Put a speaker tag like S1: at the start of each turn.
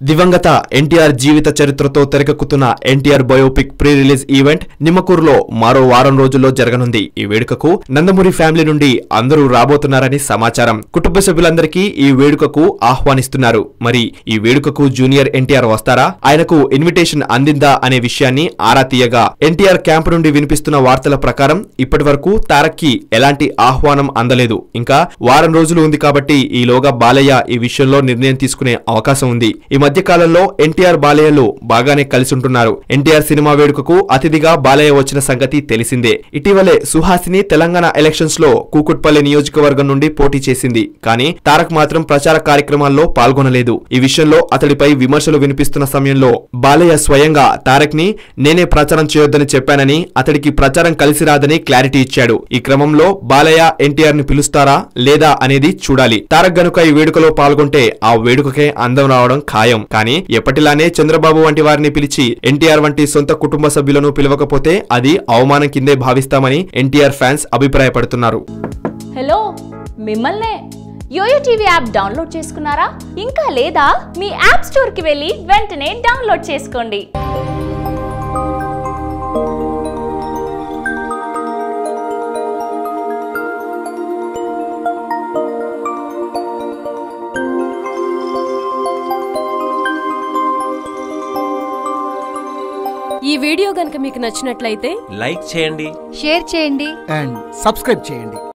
S1: దివంగత ఎన్టీఆర్ జీవిత చరిత్రతో తెరకెక్కుతున్న NTR biopic pre release event నిమ్మకూరులో మరో వారం రోజుల్లో జరగనుంది. ఈ వేడుకకు నందమూరి ఫ్యామిలీ నుండి అందరూ రాబోతున్నారని సమాచారం. కుటుంబ సభ్యులందరికీ ఈ వేడుకకు ఆహ్వానిస్తున్నారు. మరి ఈ వేడుకకు జూనియర్ ఎన్టీఆర్ వస్తారా, ఆయనకు ఇన్విటేషన్ అందిందా అనే విషయాన్ని ఆరా తీయగా ఎన్టీఆర్ క్యాంప్ నుండి వినిపిస్తున్న వార్తల ప్రకారం ఇప్పటి వరకు తారక్కి ఎలాంటి ఆహ్వానం అందలేదు. ఇంకా వారం రోజులు ఉంది కాబట్టి ఈలోగా బాలయ్య ఈ విషయంలో నిర్ణయం తీసుకునే అవకాశం ఉంది. ఈ మధ్య కాలంలో ఎన్టీఆర్ బాలయ్యలు బాగానే కలిసి ఉంటున్నారు. ఎన్టీఆర్ సినిమా వేడుకకు అతిథిగా బాలయ్య వచ్చిన సంగతి తెలిసిందే. ఇటీవలే సుహాసిని తెలంగాణ ఎలక్షన్స్ లో కూకుట్పల్లి నియోజకవర్గం నుండి పోటీ చేసింది. కానీ తారక్ మాత్రం ప్రచార కార్యక్రమాల్లో పాల్గొనలేదు. ఈ విషయంలో అతడిపై విమర్శలు వినిపిస్తున్న సమయంలో బాలయ్య స్వయంగా తారక్ ని నేనే ప్రచారం చేయొద్దని చెప్పానని, అతడికి ప్రచారం కలిసి రాదని క్లారిటీ ఇచ్చాడు. ఈ క్రమంలో బాలయ్య ఎన్టీఆర్ ని పిలుస్తారా లేదా అనేది చూడాలి. తారక్ గనుక ఈ వేడుకలో పాల్గొంటే ఆ వేడుకకే అందం రావడం ఖాయం. కానీ ఎప్పటిలానే చంద్రబాబు వంటి వారిని పిలిచి ఎన్టీఆర్ వంటి సొంత కుటుంబ సభ్యులను పిలవకపోతే అది అవమానం కిందే భావిస్తామని ఎన్టీఆర్ ఫ్యాన్స్ అభిప్రాయపడుతున్నారు.
S2: హలో, మిమ్మల్నే యోయో టీవీ యాప్ డౌన్లోడ్ చేసుకున్నారా? ఇంకా లేదా? మీ యాప్ స్టోర్ కి వెళ్ళి వెంటనే డౌన్లోడ్ చేసుకోండి.
S3: ఈ వీడియో గనుక మీకు నచ్చినట్లయితే
S4: లైక్ చేయండి,
S5: షేర్ చేయండి
S6: అండ్ సబ్స్క్రైబ్ చేయండి.